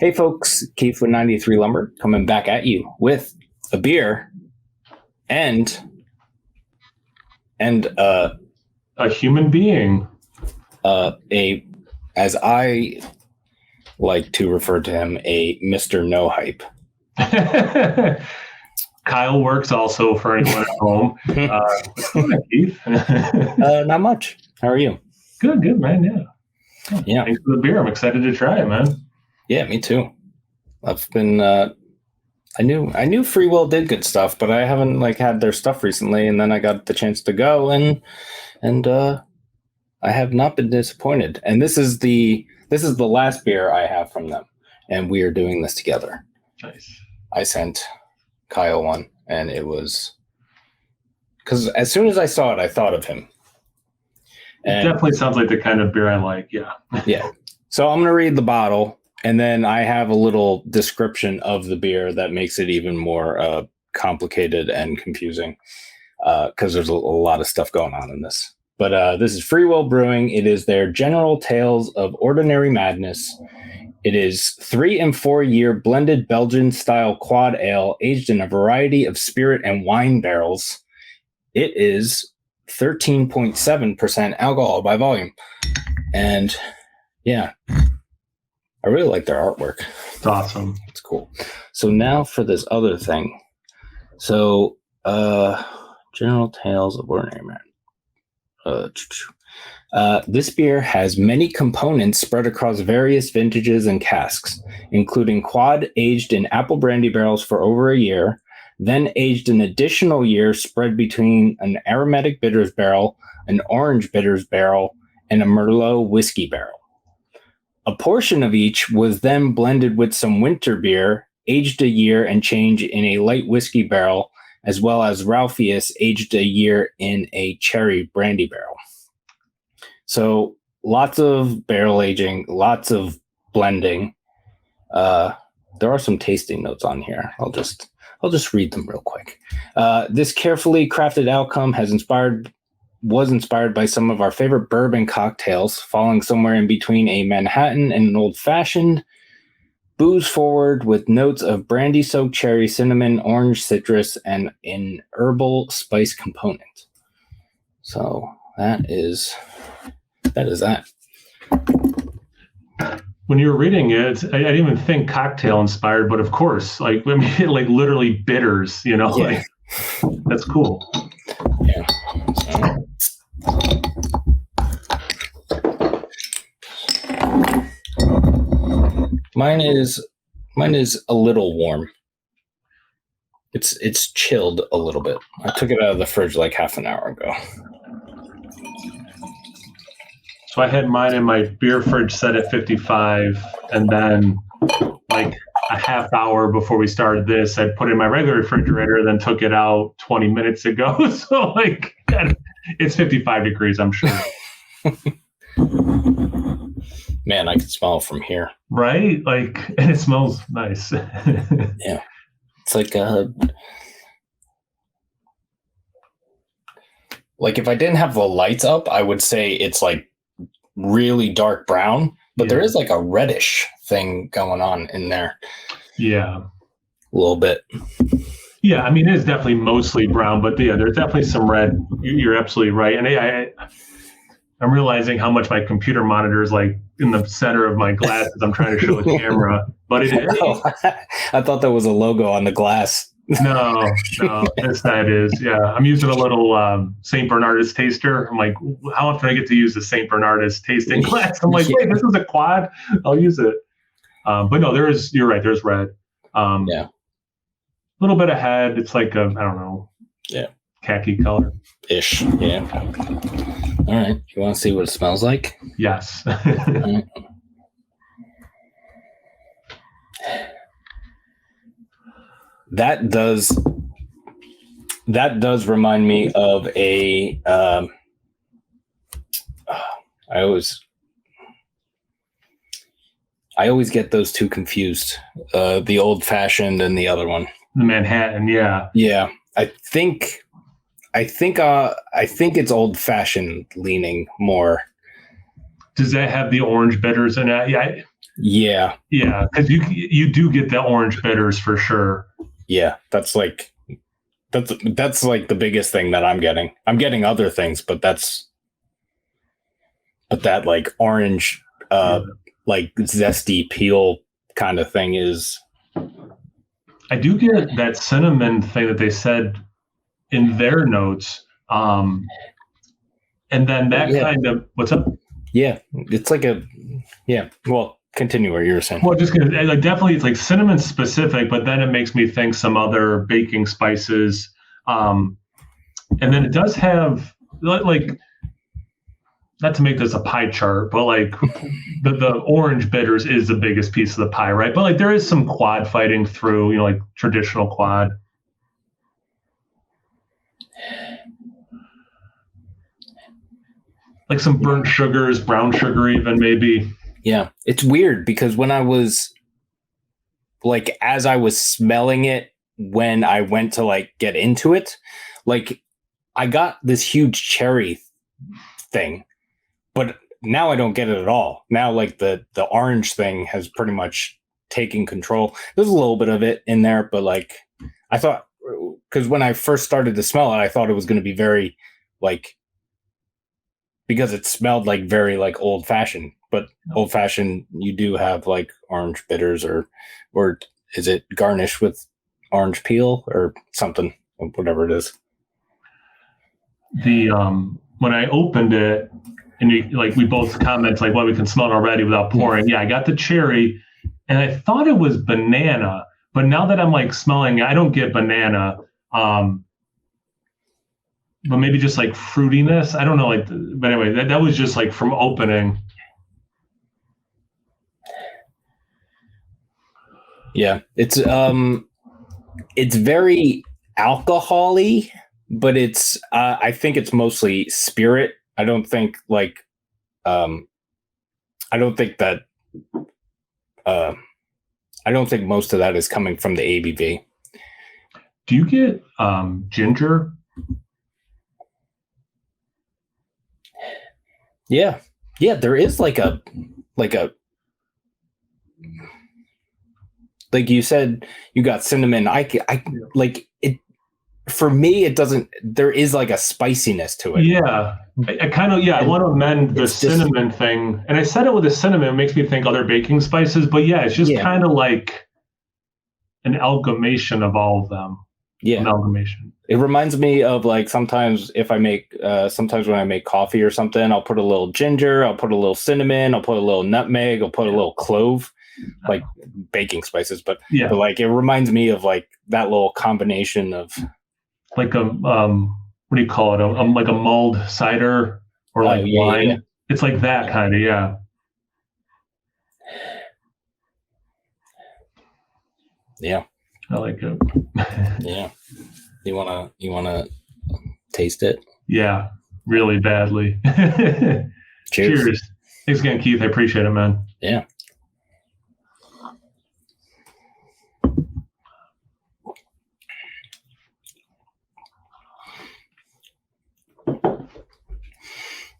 Hey folks, Keith with 93 Lumber coming back at you with a beer and a human being. As I like to refer to him, a Mr. No Hype. Kyle works also for anyone at home. What's going on, Keith? Not much. How are you? Good, man. Yeah. Thanks for the beer. I'm excited to try it, man. Yeah, me too. I've been. I knew Free Will did good stuff, but I haven't had their stuff recently. And then I got the chance to go, and I have not been disappointed. And this is the last beer I have from them, and we are doing this together. Nice. I sent Kyle one, and it was because as soon as I saw it, I thought of him. And it definitely sounds like the kind of beer I like. Yeah. Yeah. So I'm going to read the bottle, and then I have a little description of the beer that makes it even more complicated and confusing because there's a lot of stuff going on in this. But this is Free Will Brewing. It is their General Tales of Ordinary Madness. It is 3 and 4 year blended Belgian-style quad ale aged in a variety of spirit and wine barrels. It is 13.7% alcohol by volume. And yeah, I really like their artwork. It's awesome. It's cool. So now for this other thing. So General Tales of Ordinary Madness. This beer has many components spread across various vintages and casks, including quad aged in apple brandy barrels for over a year, then aged an additional year spread between an aromatic bitters barrel, an orange bitters barrel, and a Merlot whiskey barrel. A portion of each was then blended with some winter beer, aged a year and changed in a light whiskey barrel, as well as Ralpheus aged a year in a cherry brandy barrel. So lots of barrel aging, lots of blending. There are some tasting notes on here. I'll just read them real quick. This carefully crafted outcome was inspired by some of our favorite bourbon cocktails, falling somewhere in between a Manhattan and an old-fashioned. Booze forward with notes of brandy-soaked cherry, cinnamon, orange, citrus, and an herbal spice component. So that is that. When you were reading it, I didn't even think cocktail inspired, but of course, literally bitters, Yeah. That's cool. Yeah. Mine is a little warm. It's chilled a little bit. I took it out of the fridge like half an hour ago. So I had mine in my beer fridge set at 55, and then like a half hour before we started this, I put it in my regular refrigerator, then took it out 20 minutes ago. So it's 55 degrees, I'm sure. Man, I can smell it from here. Right? And it smells nice. Yeah. It's like if I didn't have the lights up, I would say it's like really dark brown, but there is like a reddish thing going on in there. Yeah. A little bit. Yeah, I mean, it is definitely mostly brown, but yeah, there's definitely some red. You're absolutely right. And I'm realizing how much my computer monitor is like in the center of my glass as I'm trying to show the camera. But it is. Oh, I thought there was a logo on the glass. No, that is. Yeah, I'm using a little St. Bernardus taster. I'm like, how often I get to use the St. Bernardus tasting glass? I'm like, wait, this is a quad? I'll use it. But no, you're right, there's red. Yeah. A little bit ahead. It's like I don't know. Yeah. Khaki color. Ish. Yeah. All right. You want to see what it smells like? Yes. That does remind me of a I always get those two confused. The old fashioned and the other one. The Manhattan, yeah. Yeah. I think it's old fashioned leaning more. Does that have the orange bitters in it? Yeah. Yeah. Yeah, because you do get the orange bitters for sure. Yeah, that's like the biggest thing that I'm getting. I'm getting other things, but that like orange, like zesty peel kind of thing is. I do get that cinnamon thing that they said in their notes, and then that kind of what's up? Yeah, it's like Well, continue what you were saying. Well, just gonna like definitely it's like cinnamon specific, but then it makes me think some other baking spices, and then it does have like not to make this a pie chart, but like the orange bitters is the biggest piece of the pie, right? But like there is some quad fighting through, like traditional quad. Like some burnt sugars, brown sugar even maybe. Yeah, it's weird because when I was like, as I was smelling it, when I went to like get into it, like I got this huge cherry thing, but now I don't get it at all. Now like the orange thing has pretty much taken control. There's a little bit of it in there, but like I thought, because when I first started to smell it, I thought it was going to be very like, because it smelled like very like old fashioned, but old fashioned, you do have like orange bitters or is it garnished with orange peel or something, whatever it is. The when I opened it and we both comment like, well, we can smell it already without pouring. Yeah, I got the cherry and I thought it was banana, but now that I'm like smelling it, I don't get banana. But maybe just like fruitiness. I don't know. But anyway, that was just like from opening. Yeah, it's very alcohol-y, but it's I think it's mostly spirit. I don't think like I don't think that I don't think most of that is coming from the ABV. Do you get ginger? Yeah, there is like a like you said, you got cinnamon. I like it. For me, it doesn't. There is like a spiciness to it. Yeah, I kind of I want to amend the cinnamon thing, and I said it with the cinnamon. It makes me think other baking spices, but yeah, it's just kind of like an amalgamation of all of them. Yeah, amalgamation. It reminds me of like sometimes when I make coffee or something, I'll put a little ginger, I'll put a little cinnamon, I'll put a little nutmeg, I'll put a little clove, like baking spices. But like it reminds me of like that little combination of like a what do you call it? Like a mulled cider or like wine. Yeah. It's like that kind of Yeah. I like it. Yeah. You wanna taste it? Yeah, really badly. Cheers. Thanks again, Keith. I appreciate it, man. Yeah.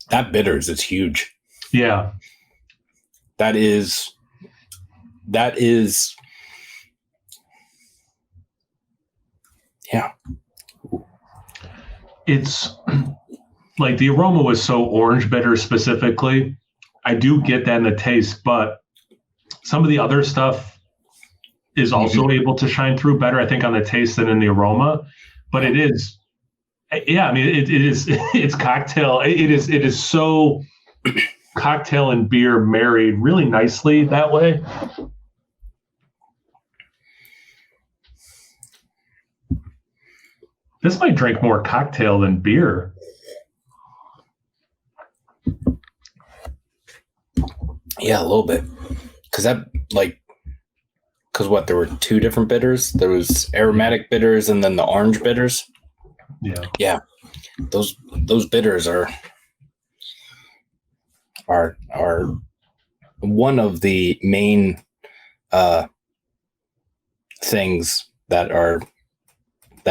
That bitters is huge. Yeah. That is yeah. It's like the aroma was so orange bitter specifically. I do get that in the taste, but some of the other stuff is also able to shine through better, I think, on the taste than in the aroma. But it is, I mean, it's cocktail. It is so cocktail and beer married really nicely that way. This might drink more cocktail than beer. Yeah, a little bit. Because what, there were two different bitters? There was aromatic bitters and then the orange bitters. Yeah. Yeah. Those bitters are one of the main things that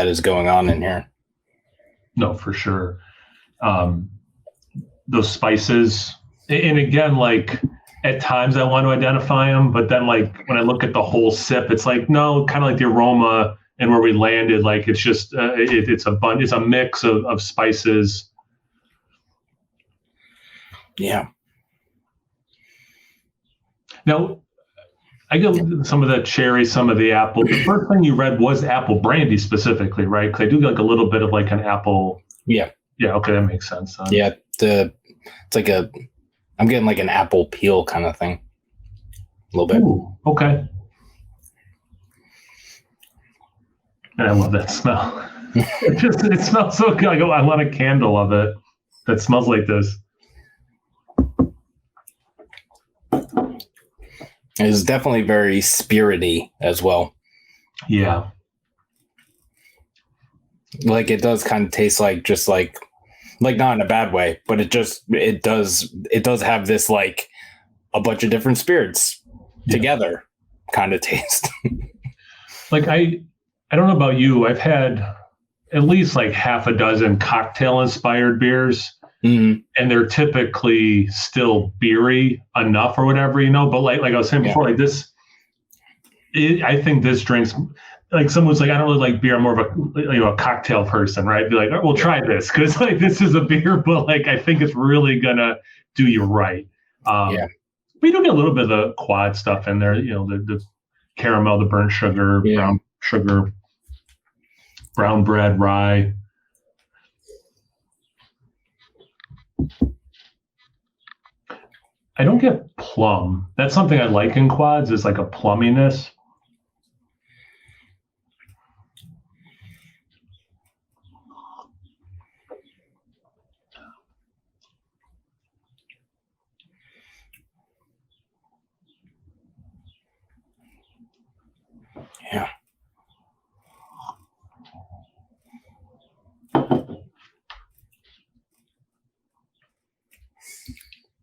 is going on in here. No, for sure. Those spices, and again, like at times I want to identify them, but then like when I look at the whole sip, it's like, no, kind of like the aroma and where we landed, like it's just, it's a mix of spices. Yeah. Now, I get some of the cherry, some of the apple. The first thing you read was apple brandy specifically, right? Because I do get like a little bit of like an apple. Yeah. Yeah. Okay, that makes sense. Yeah. It's like I'm getting like an apple peel kind of thing. A little bit. Ooh, okay. And I love that smell. It smells so good. I want a candle of it that smells like this. It's definitely very spirity as well. Yeah. Like it does kind of taste like just like not in a bad way, but it does have this like a bunch of different spirits together kind of taste. Like I don't know about you. I've had at least like half a dozen cocktail inspired beers. Mm-hmm. And they're typically still beery enough or whatever, but like I was saying before, like this, I think this drink's like someone's like, I don't really like beer. I'm more of a cocktail person, right? Be like, oh, we'll try this because like this is a beer, but like I think it's really gonna do you right. We do get a little bit of the quad stuff in there, the caramel, the burnt sugar, brown sugar, brown bread, rye. I don't get plum. That's something I like in quads, is like a plumminess. Yeah.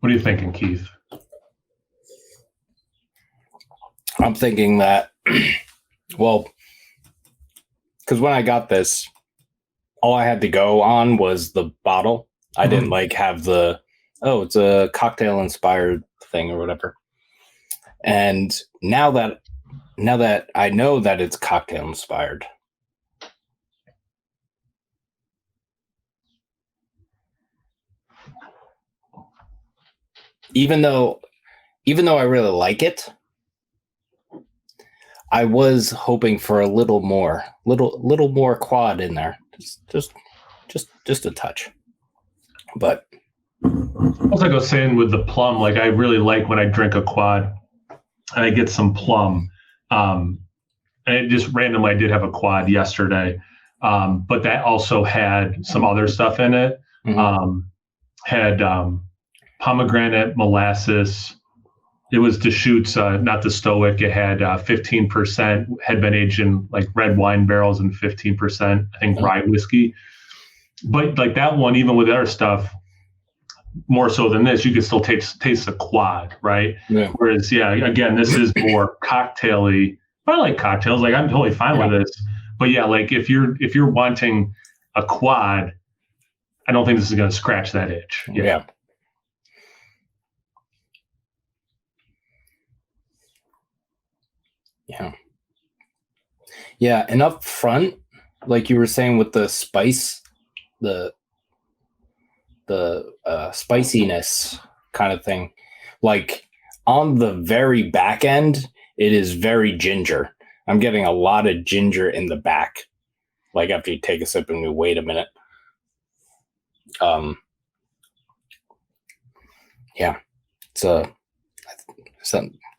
What are you thinking, Keith? I'm thinking that, well, because when I got this, all I had to go on was the bottle. I didn't like have it's a cocktail inspired thing or whatever. And now that I know that it's cocktail inspired, even though I really like it, I was hoping for a little more quad in there, just a touch. But also, like I was saying with the plum, like I really like when I drink a quad and I get some plum. And it just randomly, I did have a quad yesterday, but that also had some other stuff in it. Mm-hmm. Had pomegranate, molasses. It was Deschutes, not the Stoic. It had 15%, had been aged in like red wine barrels and 15%, I think, rye whiskey. But like that one, even with other stuff, more so than this, you can still taste the quad, right? Yeah. Whereas, again, this is more cocktaily. But I like cocktails. Like I'm totally fine with this. But yeah, like if you're wanting a quad, I don't think this is going to scratch that itch. Yeah. Yeah, and up front, like you were saying with the spice, the spiciness kind of thing, like on the very back end, it is very ginger. I'm getting a lot of ginger in the back. Like after you take a sip and you wait a minute.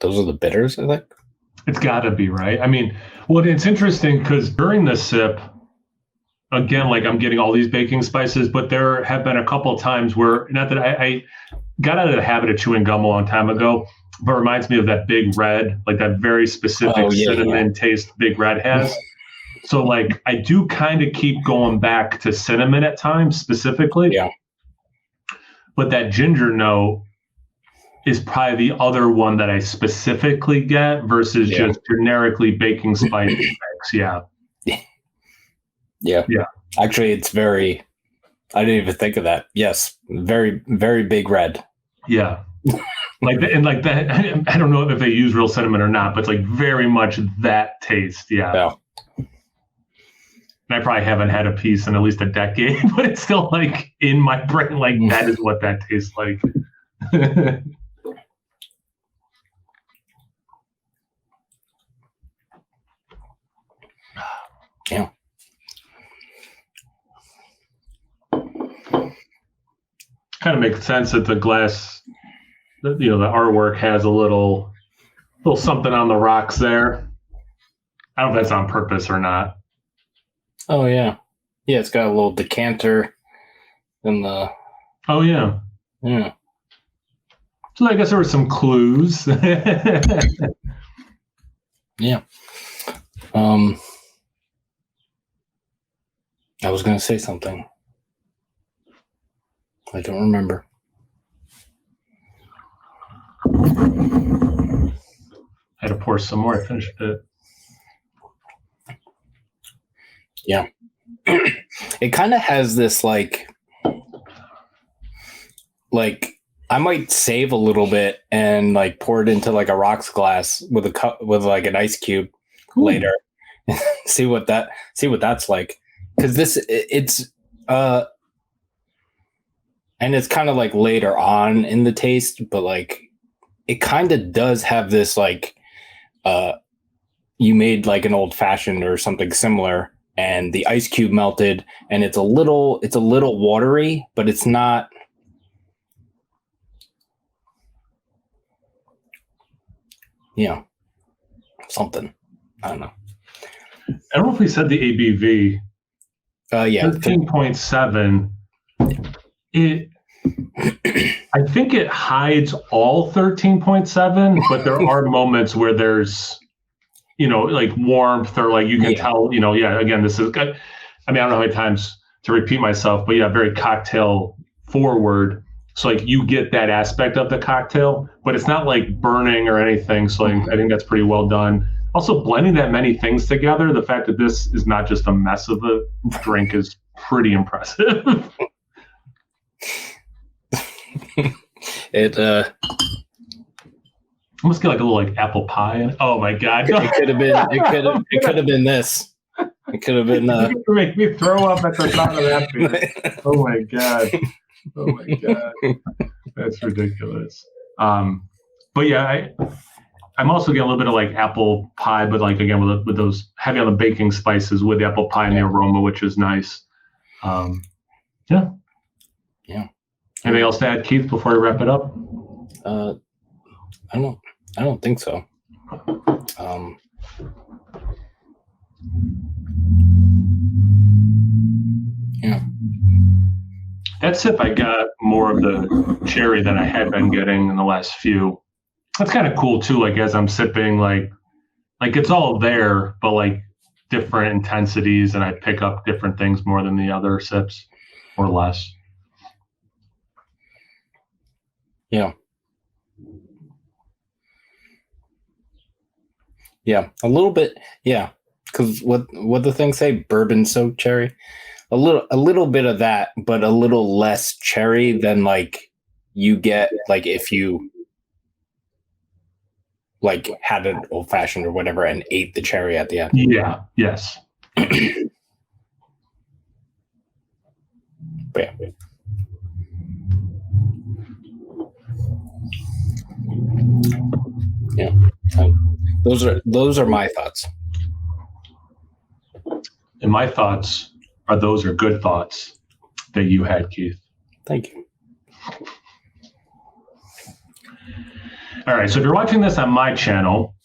Those are the bitters, I think. It's got to be, right? I mean, well, it's interesting because during the sip, again, like I'm getting all these baking spices, but there have been a couple of times where, not that I got out of the habit of chewing gum a long time ago, but it reminds me of that Big Red, like that very specific cinnamon taste Big Red has. So like I do kind of keep going back to cinnamon at times specifically. Yeah. But that ginger note is probably the other one that I specifically get versus just generically baking spice mix. Yeah. Actually, it's very, I didn't even think of that. Yes. Very, very Big Red. Yeah. like and like that. I don't know if they use real cinnamon or not, but it's like very much that taste. Yeah. And I probably haven't had a piece in at least a decade, but it's still like in my brain. Like that is what that tastes like. Yeah. Kind of makes sense that the glass, the artwork has a little something on the rocks there. I don't know if that's on purpose or not. Oh yeah, yeah. It's got a little decanter in the. Oh yeah. Yeah. So I guess there were some clues. Yeah. I was gonna say something. I don't remember. I had to pour some more. I finished it. Yeah. It kind of has this like I might save a little bit and like pour it into like a rocks glass with a cup with like an ice cube later. see what that's like. Because it's and it's kind of like later on in the taste, but like it kind of does have this like you made like an old fashioned or something similar, and the ice cube melted, and it's a little watery, but it's not. Yeah, something. I don't know. I don't know if we said the ABV. Yeah, 13.7. I think it hides all 13.7, but there are moments where there's, like warmth or like you can tell, again, this is, I mean, I don't know how many times to repeat myself, but yeah, very cocktail forward. So like you get that aspect of the cocktail, but it's not like burning or anything. So like, I think that's pretty well done. Also, blending that many things together, the fact that this is not just a mess of a drink is pretty impressive. It almost get like a little like apple pie. Oh my god! It could have been. It could have been this. It could have been. You make me throw up at the thought of that beer. Oh my god! Oh my god! That's ridiculous. But yeah, I'm also getting a little bit of like apple pie, but like again with those heavy on the baking spices with the apple pie and the aroma, which is nice. Yeah. Anything else to add, Keith, before we wrap it up? I don't think so. Yeah. That sip, I got more of the cherry than I had been getting in the last few. That's kind of cool too. Like as I'm sipping, like it's all there, but like different intensities, and I pick up different things more than the other sips, or less. Yeah. Yeah, a little bit. Yeah, because what the thing say? Bourbon soaked cherry. A little bit of that, but a little less cherry than like you get like if you like had an old fashioned or whatever and ate the cherry at the end. Yeah. Yes. But yeah. Those are my thoughts. And my thoughts are those are good thoughts that you had, Keith. Thank you. All right. So if you're watching this on my channel,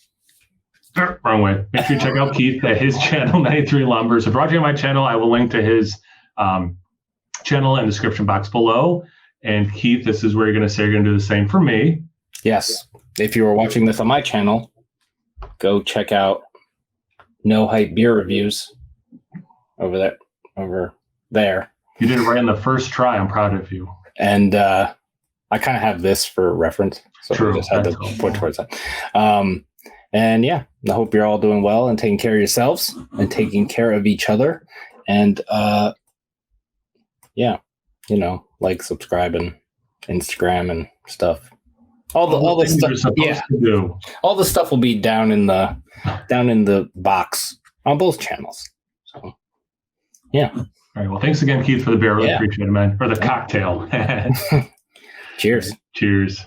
wrong way. Make sure you check out Keith at his channel, 93 Lumber. So if you're watching on my channel, I will link to his channel in the description box below. And Keith, this is where you're going to say you're going to do the same for me. Yes. If you are watching this on my channel, go check out No Hype Beer Reviews over there. You did it right in the first try. I'm proud of you. And I kind of have this for reference. So True. I just had to point towards that. And yeah, I hope you're all doing well and taking care of yourselves and taking care of each other. And yeah, like, subscribe and Instagram and stuff. all the things stuff. you're supposed to do. All the stuff will be down in the box on both channels. So, yeah. All right. Well, thanks again, Keith, for the beer. I really Yeah. appreciate it, man. Or the cocktail. Cheers. Cheers.